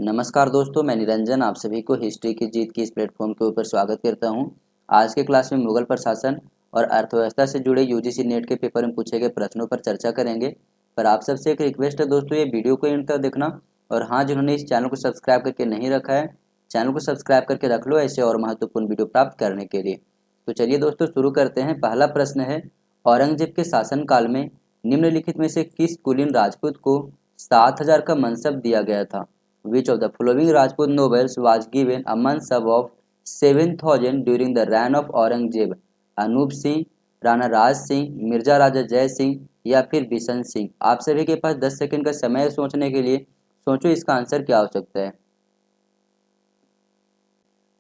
नमस्कार दोस्तों, मैं निरंजन आप सभी को हिस्ट्री की जीत की इस प्लेटफॉर्म के ऊपर स्वागत करता हूं। आज के क्लास में मुगल प्रशासन और अर्थव्यवस्था से जुड़े यूजीसी नेट के पेपर में पूछे गए प्रश्नों पर चर्चा करेंगे। पर आप सबसे एक रिक्वेस्ट है दोस्तों, ये वीडियो को एंड तक देखना। और हाँ, जिन्होंने इस चैनल को सब्सक्राइब करके नहीं रखा है, चैनल को सब्सक्राइब करके रख लो ऐसे और महत्वपूर्ण वीडियो प्राप्त करने के लिए। तो चलिए दोस्तों शुरू करते हैं। पहला प्रश्न है, औरंगजेब के शासनकाल में निम्नलिखित में से किस कुलीन राजपूत को 7,000 का मनसब दिया गया था? Which of the following Rajput nobles was given a mansab of 7,000 during the reign of Aurangzeb? Anoop Singh, Rana Raj Singh, Mirza राजा जय सिंह या फिर बिशन सिंह? आप सभी के पास 10 सेकंड का समय है सोचने के लिए। सोचो इसका आंसर क्या हो सकता है।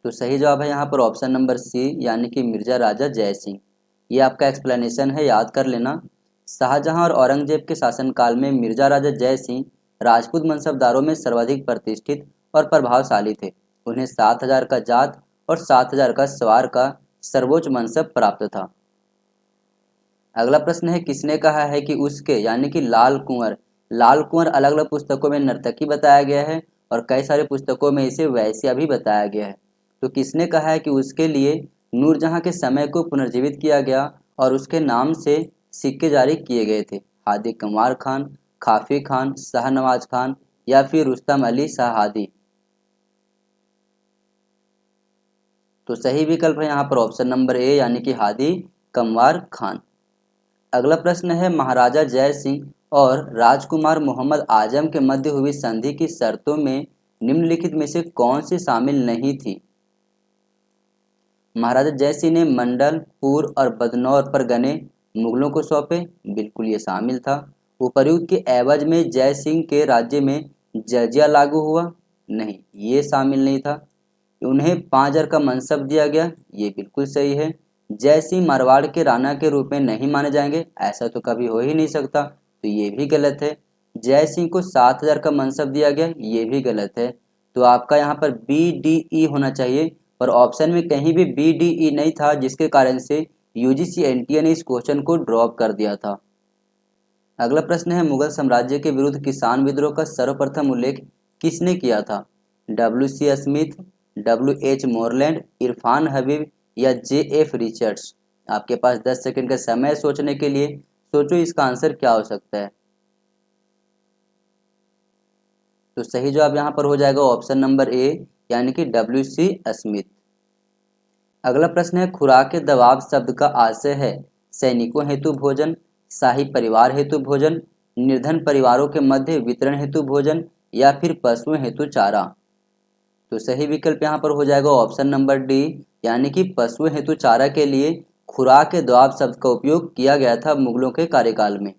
तो सही जवाब है यहाँ पर ऑप्शन नंबर सी, यानी कि मिर्जा राजा जय सिंह। ये आपका एक्सप्लेनेशन है, याद कर लेना। शाहजहां और औरंगजेब के शासनकाल में मिर्जा राजा जय सिंह राजपूत मनसबदारों में सर्वाधिक प्रतिष्ठित और प्रभावशाली थे। उन्हें 7,000 का जात और 7,000 का सवार का सर्वोच्च मनसब प्राप्त था। अगला प्रश्न है, किसने कहा है कि उसके यानी कि लाल कुंवर अलग अलग पुस्तकों में नर्तकी बताया गया है और कई सारे पुस्तकों में इसे वैश्या भी बताया गया है। तो किसने कहा है कि उसके लिए नूरजहां के समय को पुनर्जीवित किया गया और उसके नाम से सिक्के जारी किए गए थे? हादी कंवार खान, काफी खान, शाहनवाज खान या फिर रुस्तम अली शाह हादी? तो सही विकल्प है यहाँ पर ऑप्शन नंबर ए, यानी कि हादी कंवार खान। अगला प्रश्न है, महाराजा जय सिंह और राजकुमार मोहम्मद आजम के मध्य हुई संधि की शर्तों में निम्नलिखित में से कौन सी शामिल नहीं थी? महाराजा जय सिंह ने मंडल, पूर और बदनौर पर गने मुगलों को सौंपे, बिल्कुल ये शामिल था। उपर्युक्त के एवज में जय सिंह के राज्य में जजिया लागू हुआ, नहीं ये शामिल नहीं था। उन्हें 5,000 का मनसब दिया गया, ये बिल्कुल सही है। जय सिंह मारवाड़ के राणा के रूप में नहीं माने जाएंगे, ऐसा तो कभी हो ही नहीं सकता, तो ये भी गलत है। जय सिंह को 7,000 का मनसब दिया गया, ये भी गलत है। तो आपका यहाँ पर बी डी ई होना चाहिए, पर ऑप्शन में कहीं भी बी डी ई नहीं था, जिसके कारण से यूजीसी एनटीए ने इस क्वेश्चन को ड्रॉप कर दिया था। अगला प्रश्न है, मुगल साम्राज्य के विरुद्ध किसान विद्रोह का सर्वप्रथम उल्लेख किसने किया था? W C. Smith, W H. Moreland, Irfan Habib या जे.एफ. रिचर्ड्स? आपके पास 10 सेकंड का समय है सोचने के लिए। सोचो इसका आंसर क्या हो सकता है। तो सही जवाब यहाँ पर हो जाएगा ऑप्शन नंबर ए, यानी कि डब्ल्यू.सी. स्मिथ। अगला प्रश्न है, खुराक दबाव शब्द का आशय है सैनिकों हेतु भोजन, शाही परिवार हेतु भोजन, निर्धन परिवारों के मध्य वितरण हेतु भोजन या फिर पशुओं हेतु चारा? तो सही विकल्प यहाँ पर हो जाएगा ऑप्शन नंबर डी, यानी कि पशुओं हेतु चारा के लिए खुराक दबाव शब्द का उपयोग किया गया था मुगलों के कार्यकाल में।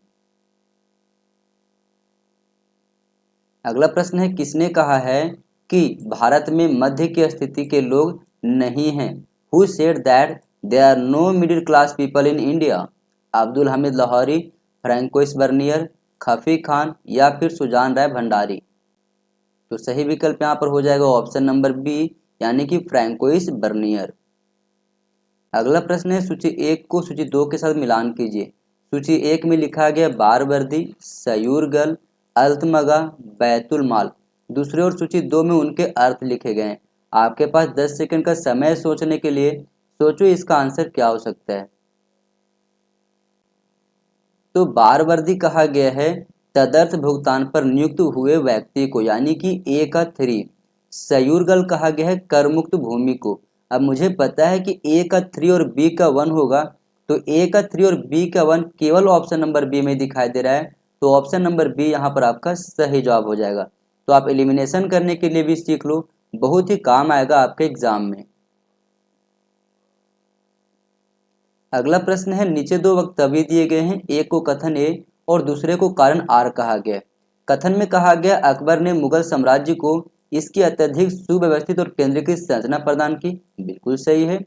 अगला प्रश्न है, किसने कहा है कि भारत में मध्य की स्थिति के लोग नहीं हैं? Who said that there are no middle class people in India? Abdul Hamid Lahori, François Bernier, Khafi Khan या फिर सुजान राय भंडारी? तो सही विकल्प यहाँ पर हो जाएगा ऑप्शन नंबर बी, यानी कि फ्रैंकोइस बर्नियर। अगला प्रश्न है, सूची 1 को सूची 2 के साथ मिलान कीजिए। सूची 1 में लिखा गया बारवर्दी, सयूरगल, अल्तमगा, बैतुल माल। दूसरे और सूची 2 में उनके अर्थ लिखे गए हैं। आपके पास 10 सेकंड का समय सोचने के लिए। सोचो इसका आंसर क्या हो सकता है। तो बारवर्दी कहा गया है तदर्थ भुगतान पर नियुक्त हुए व्यक्ति को, यानी कि ए का 3। सयूरगल कहा गया है कर मुक्त भूमि को। अब मुझे पता है कि ए का 3 और बी का 1 होगा, तो ए का 3 और बी का 1 केवल ऑप्शन नंबर बी में दिखाई दे रहा है, तो ऑप्शन नंबर बी यहाँ पर आपका सही जवाब हो जाएगा। तो आप एलिमिनेशन करने के लिए भी सीख लो, बहुत ही काम आएगा आपके एग्जाम में। अगला प्रश्न है, नीचे 2 वक्तव्य दिए गए हैं, एक को कथन ए और दूसरे को कारण आर कहा गया। कथन में कहा गया अकबर ने मुगल साम्राज्य को इसकी अत्यधिक सुव्यवस्थित और केंद्रीकृत संरचना प्रदान की, बिल्कुल सही है।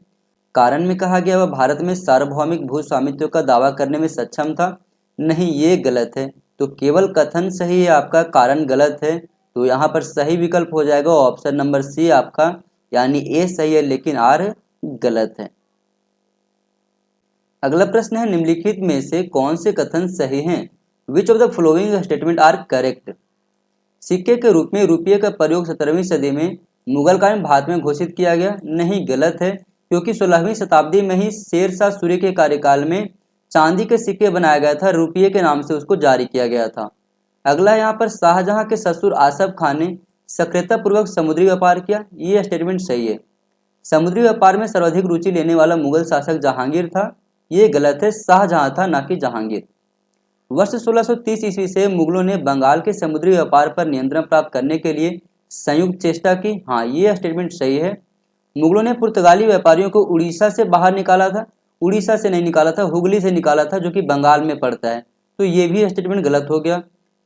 कारण में कहा गया वह भारत में सार्वभौमिक भू स्वामित्व का दावा करने में सक्षम था, नहीं ये गलत है। तो केवल कथन सही है आपका, कारण गलत है। तो यहाँ पर सही विकल्प हो जाएगा ऑप्शन नंबर सी आपका, यानी ए सही है लेकिन आर गलत है। अगला प्रश्न है, निम्नलिखित में से कौन से कथन सही हैं? Which of the following statement are correct? सिक्के के रूप में रुपये का प्रयोग 17वीं सदी में मुगलकालीन भारत में घोषित किया गया? नहीं, गलत है, क्योंकि 16वीं शताब्दी में ही शेर शाह सूरी के कार्यकाल में चांदी के सिक्के बनाया गया था, रुपये के नाम से उसको जारी किया गया था। अगला यहाँ पर शाहजहां के ससुर आसफ खान ने सक्रियतापूर्वक समुद्री व्यापार किया। ये स्टेटमेंट सही है। समुद्री व्यापार में सर्वाधिक रुचि लेने वाला मुगल शासक जहांगीर था। ये गलत है, शाहजहां था, ना कि जहांगीर। वर्ष 1630 ईस्वी से मुगलों ने बंगाल के समुद्री व्यापार पर नियंत्रण प्राप्त करने के लिए संयुक्त चेष्टा की। हाँ, ये स्टेटमेंट सही है। मुगलों ने पुर्तगाली व्यापारियों को उड़ीसा से बाहर निकाला था। उड़ीसा से नहीं निकाला था, हुगली से निकाला था, जो कि बंगाल में पड़ता है। तो ये भी स्टेटमेंट गलत हो गया।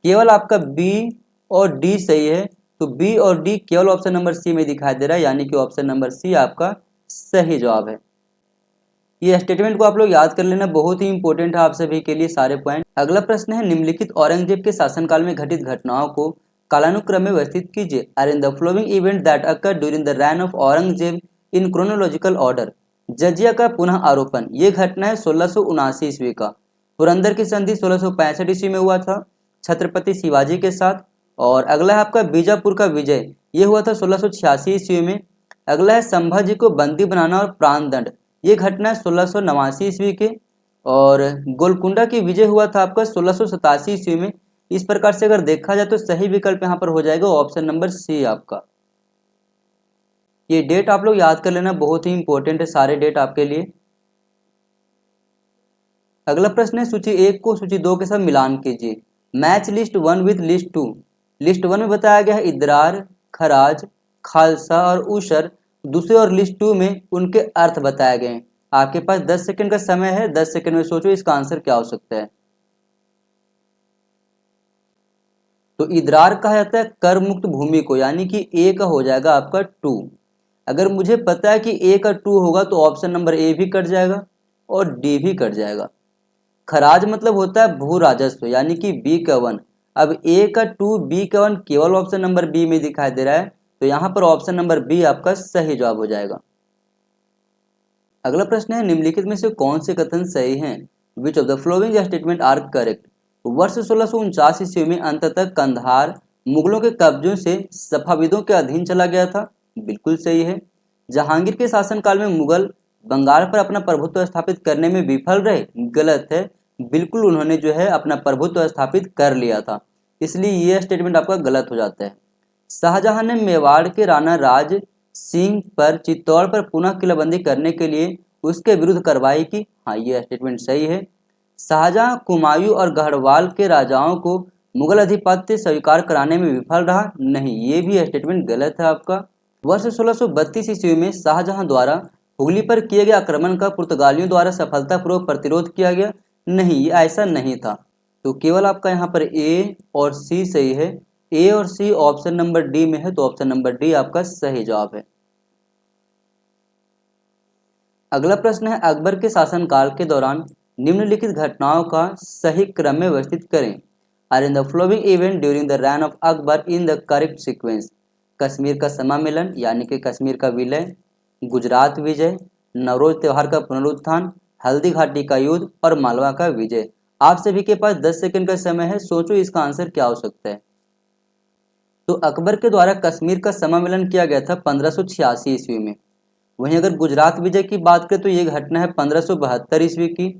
केवल आपका बी और डी सही है। तो बी और डी केवल ऑप्शन नंबर सी में दिखाई दे रहा है, यानी कि ऑप्शन नंबर सी आपका सही जवाब है। ये स्टेटमेंट को आप लोग याद कर लेना, बहुत ही इंपॉर्टेंट है आप सभी के लिए सारे पॉइंट। अगला प्रश्न है, निम्नलिखित औरंगजेब के शासनकाल में घटित घटनाओं को कालानुक्रम में व्यवस्थित कीजिए। Are in the following event that occur during the reign of Aurangzeb in chronological order. जजिया का पुनः आरोपण, ये घटना है 1679 ईस्वी का। पुरंदर की संधि 1665 ईस्वी में हुआ था छत्रपति शिवाजी के साथ। और अगला है आपका बीजापुर का विजय, ये हुआ था 1686 ईस्वी में। अगला है संभाजी को बंदी बनाना और प्राण दंड, ये घटना है 1689 ईस्वी के। और गोलकुंडा की विजय हुआ था आपका 1687 ईस्वी में। इस प्रकार से अगर देखा जाए तो सही विकल्प यहाँ पर हो जाएगा ऑप्शन नंबर सी आपका। ये डेट आप लोग याद कर लेना, बहुत ही इंपॉर्टेंट है सारे डेट आपके लिए। अगला प्रश्न है, सूची 1 को सूची 2 के साथ मिलान कीजिए। Match list 1 with list 2। List 1 में बताया गया है इदरार, खराज, खालसा और उशर। दूसरे और लिस्ट 2 में उनके अर्थ बताए गए हैं। आपके पास 10 सेकंड का समय है, 10 सेकंड में सोचो इसका आंसर क्या हो सकता है। तो इदरार कहा जाता है कर मुक्त भूमि को, यानी कि ए का हो जाएगा आपका 2। अगर मुझे पता है कि ए का 2 होगा तो ऑप्शन नंबर ए भी कट जाएगा और डी भी कट जाएगा। खराज मतलब होता है भू राजस्व, यानी कि बी का 1। अब ए का 2, बी का 1 केवल ऑप्शन नंबर बी में दिखाई दे रहा है, तो यहाँ पर ऑप्शन नंबर बी आपका सही जवाब हो जाएगा। अगला प्रश्न है, निम्नलिखित में से कौन से कथन सही हैं? Which of the following statement are correct. वर्ष 1649 ईस्वी में अंततः कंधार मुगलों के कब्जों से सफाविदों के अधीन चला गया था। बिल्कुल सही है। जहांगीर के शासनकाल में मुगल बंगाल पर अपना प्रभुत्व स्थापित करने में विफल रहे। गलत है, बिल्कुल उन्होंने जो है अपना प्रभुत्व स्थापित कर लिया था, इसलिए यह स्टेटमेंट आपका गलत हो जाता है। शाहजहां ने मेवाड़ के राणा राज सिंह पर चित्तौड़ पर पुनः किलाबंदी करने के लिए उसके विरुद्ध कार्रवाई की। हाँ, यह स्टेटमेंट सही है। शाहजहां कुमायूं और गढ़वाल के राजाओं को मुगल अधिपत्य स्वीकार कराने में विफल रहा। नहीं, ये भी स्टेटमेंट गलत है आपका। वर्ष 1632 ईस्वी में शाहजहां द्वारा हुगली पर किए गए आक्रमण का पुर्तगालियों द्वारा सफलतापूर्वक प्रतिरोध किया गया। नहीं, ये ऐसा नहीं था। तो केवल आपका यहाँ पर ए और सी सही है। ए और सी ऑप्शन नंबर डी में है, तो ऑप्शन नंबर डी आपका सही जवाब है। अगला प्रश्न है, अकबर के शासनकाल के दौरान निम्नलिखित घटनाओं का सही क्रम में व्यवस्थित करें। Are in the following event during the reign of Akbar in the correct sequence. Kashmir का समामेलन, यानी कि कश्मीर का विलय, गुजरात विजय, नवरोज त्योहार का पुनरुत्थान, हल्दी घाटी का युद्ध और मालवा का विजय। आप सभी के पास 10 सेकंड का समय है, सोचो इसका आंसर क्या हो सकता है। तो अकबर के द्वारा कश्मीर का समामेलन किया गया था 1586 ईस्वी में। वहीं अगर गुजरात विजय की बात करें तो ये घटना है 1572 ईस्वी की।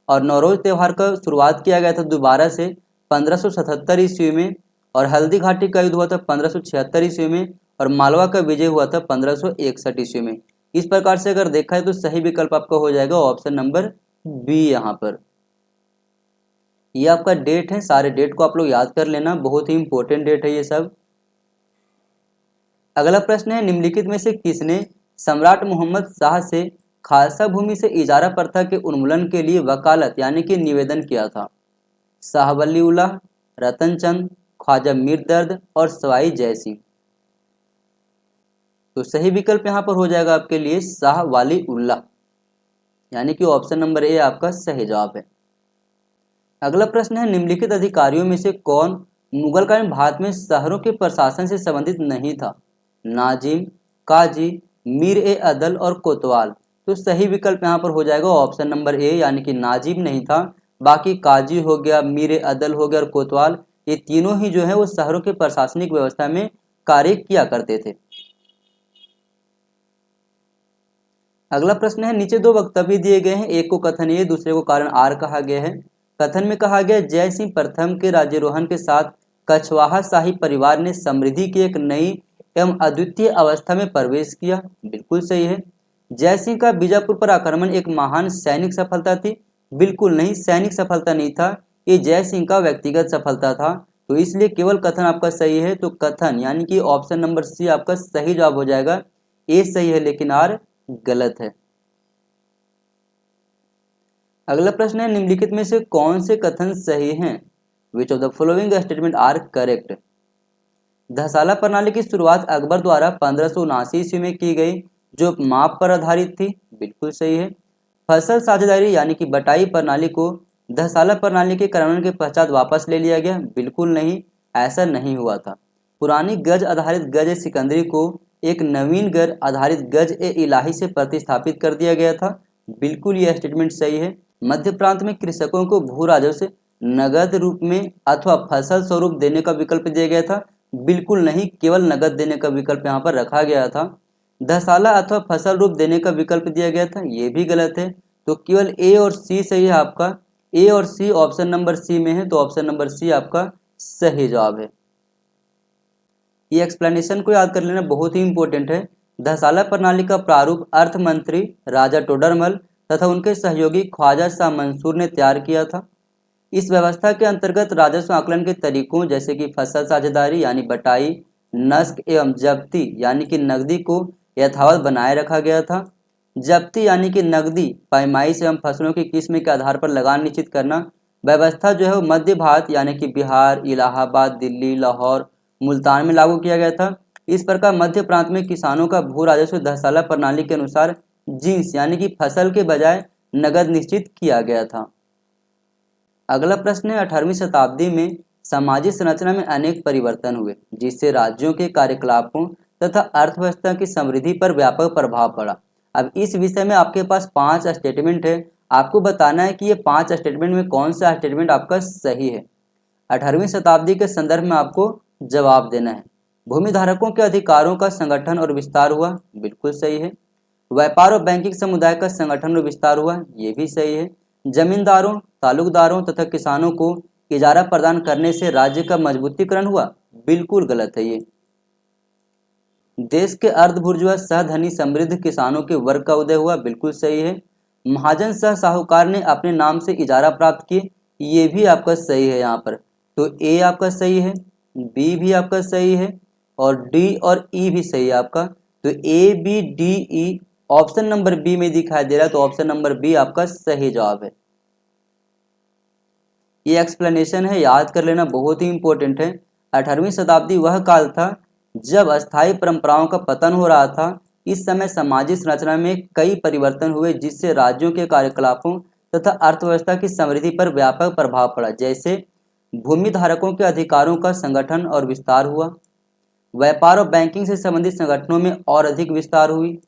और नवरोज त्यौहार का शुरुआत किया गया था दोबारा से 1577 ईस्वी में। और हल्दी घाटी का युद्ध हुआ था 1576 ईस्वी में। और मालवा का विजय हुआ था 1561 ईस्वी में। इस प्रकार से अगर देखा है तो सही विकल्प आपका हो जाएगा ऑप्शन नंबर बी। यहाँ पर ये आपका डेट है, सारे डेट को आप लोग याद कर लेना, बहुत ही इंपॉर्टेंट डेट है ये सब। अगला प्रश्न है, निम्नलिखित में से किसने सम्राट मोहम्मद शाह से खालसा भूमि से इजारा प्रथा के उन्मूलन के लिए वकालत यानी कि निवेदन किया था? शाह वली उल्लाह, रतन चंद, ख्वाजा मीर दर्द और सवाई जय सिंह। तो सही विकल्प यहाँ पर हो जाएगा आपके लिए शाह वाली उल्लाह, यानी कि ऑप्शन नंबर ए आपका सही जवाब है। अगला प्रश्न है, निम्नलिखित अधिकारियों में से कौन मुगलकालीन भारत में शहरों के प्रशासन से संबंधित नहीं था? नाजिम, काजी, मीर ए अदल और कोतवाल। तो सही विकल्प यहाँ पर हो जाएगा ऑप्शन नंबर ए, यानी कि नाजिम नहीं था। बाकी काजी हो गया, मीर ए अदल हो गया और कोतवाल, ये तीनों ही जो है वो शहरों के प्रशासनिक व्यवस्था में कार्य किया करते थे। अगला प्रश्न है, नीचे दो वक्तव्य दिए गए हैं, एक को कथन ए दूसरे को कारण आर कहा गया है। कथन में कहा गया, जय सिंह प्रथम के राज्यारोहण के साथ कछवाहा शाही परिवार ने समृद्धि की एक नई एवं अद्वितीय अवस्था में प्रवेश किया। बिल्कुल सही है। जय सिंह का बीजापुर पर आक्रमण एक महान सैनिक सफलता थी। बिल्कुल नहीं, सैनिक सफलता नहीं था, ये जय सिंह का व्यक्तिगत सफलता था। तो इसलिए केवल कथन आपका सही है। तो कथन यानी कि ऑप्शन नंबर सी आपका सही जवाब हो जाएगा। ए सही है लेकिन आर गलत है। अगला प्रश्न है, निम्नलिखित में से कौन से कथन सही हैं? Which of the following statement are correct? धसाला प्रणाली की शुरुआत अकबर द्वारा 1579 ईस्वी में की गई, जो माप पर आधारित थी। बिल्कुल सही है। फसल साझेदारी यानी कि बटाई प्रणाली को धसाला प्रणाली के कार्यान्वयन के पश्चात वापस ले लिया गया। बिल्कुल नहीं, ऐसा नहीं हुआ था। पुरानी गज आधारित गज ए सिकंदरी को एक नवीन गज आधारित गज ए इलाही से प्रतिस्थापित कर दिया गया था। बिल्कुल यह स्टेटमेंट सही है। मध्य प्रांत में कृषकों को भू राजस्व नगद रूप में अथवा फसल स्वरूप देने का विकल्प दिया गया था। बिल्कुल नहीं, केवल नगद देने का विकल्प यहाँ पर रखा गया था। धसाला अथवा फसल रूप देने का विकल्प दिया गया था, ये भी गलत है। तो केवल ए और सी सही है आपका। ए और सी ऑप्शन नंबर सी में है, तो ऑप्शन नंबर सी आपका सही जवाब है। ये एक्सप्लेनेशन को याद कर लेना बहुत ही इंपॉर्टेंट है। धसाला प्रणाली का प्रारूप अर्थ मंत्री राजा टोडरमल तथा उनके सहयोगी ख्वाजा शाह मंसूर ने तैयार किया था। इस व्यवस्था के अंतर्गत राजस्व आकलन के तरीकों जैसे कि फसल साझेदारी यानी बटाई, नस्क एवं जब्ती यानी कि नकदी को यथावत बनाए रखा गया था। जब्ती यानी कि नकदी पैमाइश एवं फसलों की किस्म के आधार पर लगान निश्चित करना व्यवस्था जो है वो मध्य भारत यानी कि बिहार, इलाहाबाद, दिल्ली, लाहौर, मुल्तान में लागू किया गया था। इस प्रकार मध्य प्रांत में किसानों का भू राजस्व धसाला प्रणाली के अनुसार जिन्स यानी कि फसल के बजाय नगद निश्चित किया गया था। अगला प्रश्न है, 18वीं शताब्दी में सामाजिक संरचना में अनेक परिवर्तन हुए जिससे राज्यों के कार्यकलापों तथा अर्थव्यवस्था की समृद्धि पर व्यापक प्रभाव पड़ा। अब इस विषय में आपके पास 5 स्टेटमेंट है, आपको बताना है कि ये 5 स्टेटमेंट में कौन सा स्टेटमेंट आपका सही है। 18वीं शताब्दी के संदर्भ में आपको जवाब देना है। भूमि धारकों के अधिकारों का संगठन और विस्तार हुआ। बिल्कुल सही है। व्यापार और बैंकिंग समुदाय का संगठन और विस्तार हुआ। ये भी सही है। जमींदारों, तालुकदारों तथा किसानों को इजारा प्रदान करने से राज्य का मजबूतीकरण हुआ। बिल्कुल गलत है ये। देश के अर्धबुर्जुआ सहधनी समृद्ध किसानों के वर्ग का उदय हुआ। बिल्कुल सही है। महाजन सह साहूकार ने अपने नाम से इजारा प्राप्त किए। ये भी आपका सही है यहाँ पर। तो ए आपका सही है, बी भी आपका सही है और डी और ई भी सही है आपका। तो A B D E option number B में दिखाई दे रहा है, तो ऑप्शन नंबर बी आपका सही जवाब है। ये एक्सप्लेनेशन है, याद कर लेना, बहुत ही इंपॉर्टेंट है। 18वीं शताब्दी वह काल था जब अस्थायी परंपराओं का पतन हो रहा था। इस समय सामाजिक संरचना में कई परिवर्तन हुए जिससे राज्यों के कार्यकलापों तथा अर्थव्यवस्था की समृद्धि पर व्यापक प्रभाव पड़ा। जैसे भूमि धारकों के अधिकारों का संगठन और विस्तार हुआ, व्यापार और बैंकिंग से संबंधित संगठनों में और अधिक विस्तार हुई,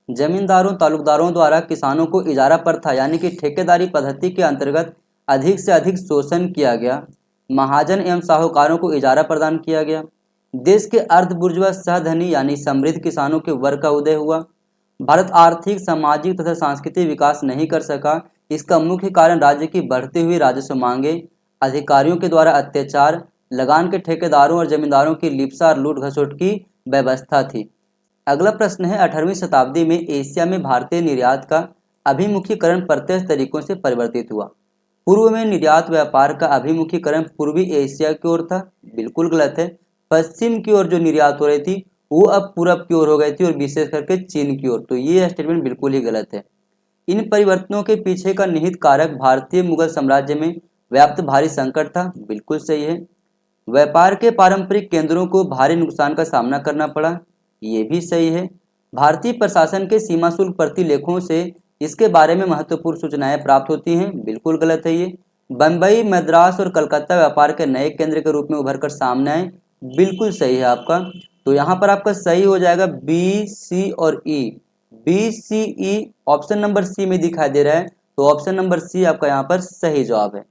जमींदारों तालुकदारों द्वारा किसानों को इजारा प्रथा यानी कि ठेकेदारी पद्धति के अंतर्गत अधिक से अधिक शोषण किया गया, महाजन एवं साहूकारों को इजारा प्रदान किया गया, देश के अर्धबुर्जुआ सहधनी यानी समृद्ध किसानों के वर्ग का उदय हुआ। भारत आर्थिक, सामाजिक तथा सांस्कृतिक विकास नहीं कर सका। इसका मुख्य कारण राज्य की बढ़ती हुई राजस्व मांगे, अधिकारियों के द्वारा अत्याचार, लगान के ठेकेदारों और जमींदारों की लिप्सा और लूट घसोट की व्यवस्था थी। अगला प्रश्न है, 18वीं शताब्दी में एशिया में भारतीय निर्यात का अभिमुखीकरण प्रत्यक्ष तरीकों से परिवर्तित हुआ। पूर्व में निर्यात व्यापार का अभिमुखीकरण पूर्वी एशिया की ओर था। बिल्कुल गलत है। पश्चिम की ओर जो निर्यात हो रही थी वो अब पूरब की ओर हो गई थी और विशेष करके चीन की ओर। तो ये स्टेटमेंट बिल्कुल ही गलत है। इन परिवर्तनों के पीछे का निहित कारक भारतीय मुगल साम्राज्य में व्याप्त भारी संकट था। बिल्कुल सही है। व्यापार के पारंपरिक केंद्रों को भारी नुकसान का सामना करना पड़ा। ये भी सही है। भारतीय प्रशासन के सीमा शुल्क प्रतिलेखों से इसके बारे में महत्वपूर्ण सूचनाएं प्राप्त होती हैं। बिल्कुल गलत है ये। बम्बई, मद्रास और कलकत्ता व्यापार के नए केंद्र के रूप में उभर कर सामने आए। बिल्कुल सही है आपका। तो यहाँ पर आपका सही हो जाएगा बी, सी और ई। बी, सी, ई ऑप्शन नंबर सी में दिखाई दे रहा है, तो ऑप्शन नंबर सी आपका यहाँ पर सही जवाब है।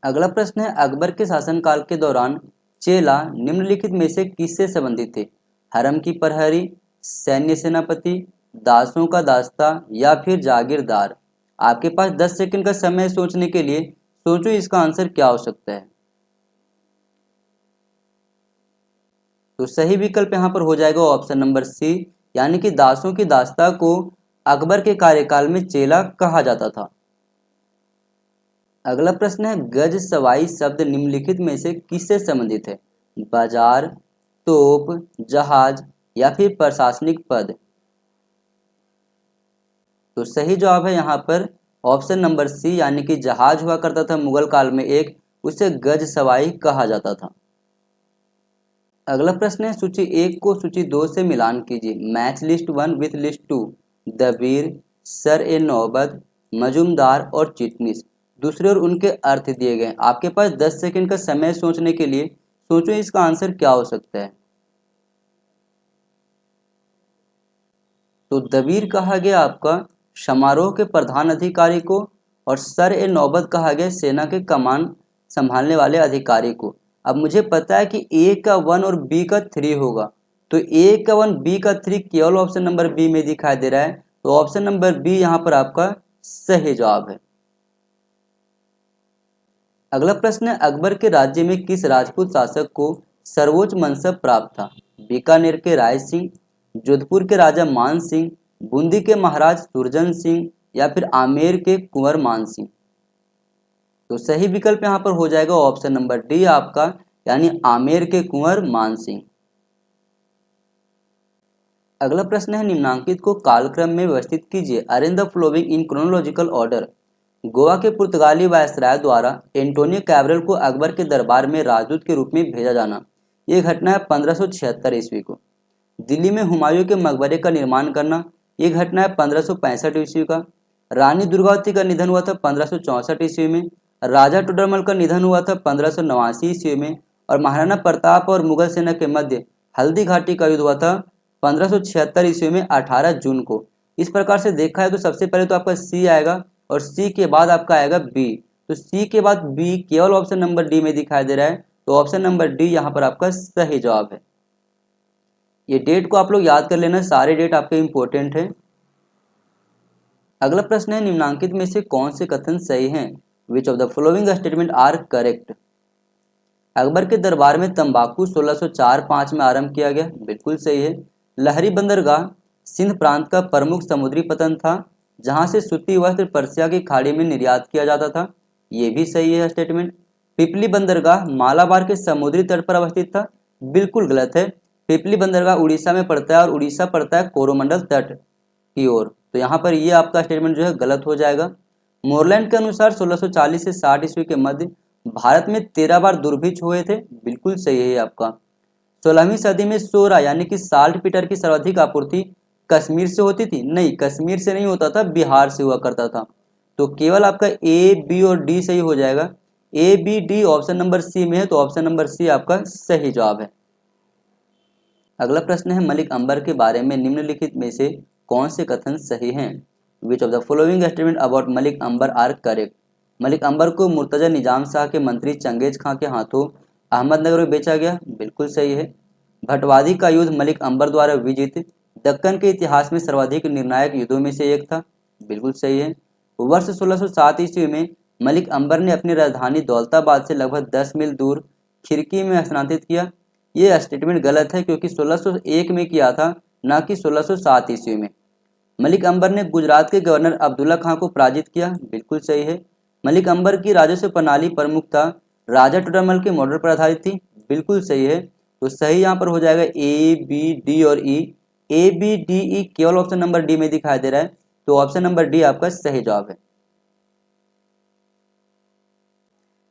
अगला प्रश्न है, अकबर के शासनकाल के दौरान चेला निम्नलिखित में से किससे संबंधित थे? हरम की प्रहरी, सैन्य सेनापति, दासों का दास्ता या फिर जागीरदार? आपके पास 10 सेकंड का समय है सोचने के लिए। सोचो इसका आंसर क्या हो सकता है। तो सही विकल्प यहाँ पर हो जाएगा ऑप्शन नंबर सी, यानी कि दासों की दास्ता को अकबर के कार्यकाल में चेला कहा जाता था। अगला प्रश्न है, गज सवाई शब्द निम्नलिखित में से किससे संबंधित है? बाजार, तोप, जहाज या फिर प्रशासनिक पद? तो सही जवाब है यहाँ पर ऑप्शन नंबर सी, यानी कि जहाज हुआ करता था मुगल काल में एक, उसे गज सवाई कहा जाता था। अगला प्रश्न है, सूची 1 को सूची 2 से मिलान कीजिए। मैच लिस्ट 1 विथ लिस्ट 2, दबीर, सर ए नौबत, मजूमदार और चिटनिस। दूसरे और उनके अर्थ दिए गए। आपके पास 10 सेकंड का समय सोचने के लिए। सोचो इसका आंसर क्या हो सकता है। तो दबीर कहा गया आपका समारोह के प्रधान अधिकारी को, और सर ए नौबत कहा गया सेना के कमान संभालने वाले अधिकारी को। अब मुझे पता है कि ए का 1 और बी का 3 होगा, तो ए का 1 बी का 3 केवल ऑप्शन नंबर बी में दिखाई दे रहा है, तो ऑप्शन नंबर बी यहाँ पर आपका सही जवाब है। अगला प्रश्न है, अकबर के राज्य में किस राजपूत शासक को सर्वोच्च मनसब प्राप्त था? बीकानेर के राय सिंह, जोधपुर के राजा मान सिंह, बूंदी के महाराज सुरजन सिंह या फिर आमेर के कुंवर मान सिंह? तो सही विकल्प यहाँ पर हो जाएगा ऑप्शन नंबर डी आपका, यानी आमेर के कुंवर मान सिंह। अगला प्रश्न है, निम्नांकित को कालक्रम में व्यवस्थित कीजिए। Arrange the following in chronological order. Goa के पुर्तगाली वायसराय द्वारा एंटोनियो कैब्रल को अकबर के दरबार में राजदूत के रूप में भेजा जाना, यह घटना है 1576 ईस्वी को। दिल्ली में हुमायूं के मकबरे का निर्माण करना, यह घटना है 1565 ईस्वी का। रानी दुर्गावती का निधन हुआ था 1564 ईस्वी में। राजा टोडरमल का निधन हुआ था 1589 ईस्वी में। और महाराणा प्रताप और मुगल सेना के मध्य हल्दी घाटी का युद्ध हुआ था 1576 ईस्वी में 18 जून को। इस प्रकार से देखा है तो सबसे पहले तो आपका सी आएगा और सी के बाद आपका आएगा बी। तो सी के बाद बी केवल ऑप्शन नंबर डी में दिखाई दे रहा है, तो ऑप्शन नंबर डी यहाँ पर आपका सही जवाब है। ये डेट को आप लोग याद कर लेना, सारे डेट आपके इंपॉर्टेंट है। अगला प्रश्न है, निम्नांकित में से कौन से कथन सही हैं? Which of the following statement are correct? Akbar के दरबार में तंबाकू 1604-5 में आरंभ किया गया, बिल्कुल सही है। लहरी बंदरगाह सिंध प्रांत का प्रमुख समुद्री पतन था, जहां से सूती वस्त्र पर्सिया की खाड़ी में निर्यात किया जाता था, ये भी सही है स्टेटमेंट। पिपली बंदरगाह मालाबार के समुद्री तट पर अवस्थित था, बिल्कुल गलत है। पिपली बंदरगाह उड़ीसा में पड़ता है और उड़ीसा पड़ता है कोरोमंडल तट की ओर, तो यहाँ पर ये आपका स्टेटमेंट जो है गलत हो जाएगा। मोरलैंड के अनुसार 1640 से 60 ईस्वी के मध्य भारत में 13 बार दुर्भिक्ष हुए थे, बिल्कुल सही है आपका। 16वीं सदी में सोरा यानी कि साल्ट पीटर की सर्वाधिक आपूर्ति कश्मीर से होती थी? नहीं, कश्मीर से नहीं होता था, बिहार से हुआ करता था। तो केवल आपका ए बी और डी सही हो जाएगा। A B D option number C में है, तो ऑप्शन नंबर सी आपका सही जवाब है। अगला प्रश्न है, मलिक अंबर के बारे में निम्नलिखित में से कौन से कथन सही हैं? Which of the following statement about Malik Ambar are correct? Malik Ambar को मुर्तजा निजाम शाह के मंत्री चंगेज खां के हाथों अहमदनगर में बेचा गया, बिल्कुल सही है। भटवादी का युद्ध मलिक अंबर द्वारा विजित दक्कन के इतिहास में सर्वाधिक निर्णायक युद्धों में से एक था, बिल्कुल सही है। वर्ष 1607 ईस्वी में मलिक अंबर ने अपनी राजधानी दौलताबाद से लगभग 10 मील दूर खिरकी में स्थानांतरित किया, ये स्टेटमेंट गलत है क्योंकि 1601 में किया था, न कि 1607 ईस्वी में। मलिक अंबर ने गुजरात के गवर्नर अब्दुल्ला खां को पराजित किया, बिल्कुल सही है। मलिक अंबर की राजस्व प्रणाली प्रमुखता राजा टोडरमल के मॉडल पर आधारित थी, बिल्कुल सही है। तो सही यहाँ पर हो जाएगा ए बी डी और ई। ए बी डी ई केवल ऑप्शन नंबर डी में दिखाई दे रहा है, तो ऑप्शन नंबर डी आपका सही जवाब है।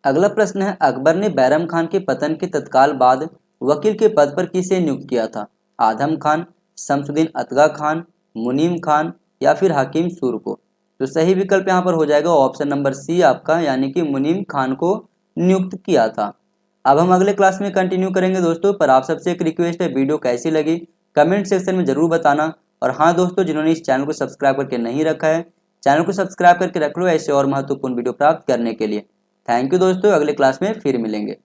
अगला प्रश्न है, अकबर ने बैरम खान के पतन के तत्काल बाद वकील के पद पर किसे नियुक्त किया था? आदम खान, शमसुद्दीन अतगा खान, मुनीम खान या फिर हकीम सूर को? तो सही विकल्प यहाँ पर हो जाएगा ऑप्शन नंबर सी आपका, यानी कि मुनीम खान को नियुक्त किया था। अब हम अगले क्लास में कंटिन्यू करेंगे दोस्तों, पर आप सबसे एक रिक्वेस्ट है, वीडियो कैसी लगी कमेंट सेक्शन में जरूर बताना। और हाँ दोस्तों, जिन्होंने इस चैनल को सब्सक्राइब करके नहीं रखा है, चैनल को सब्सक्राइब करके रख लो ऐसे और महत्वपूर्ण वीडियो प्राप्त करने के लिए। थैंक यू दोस्तों, अगले क्लास में फिर मिलेंगे।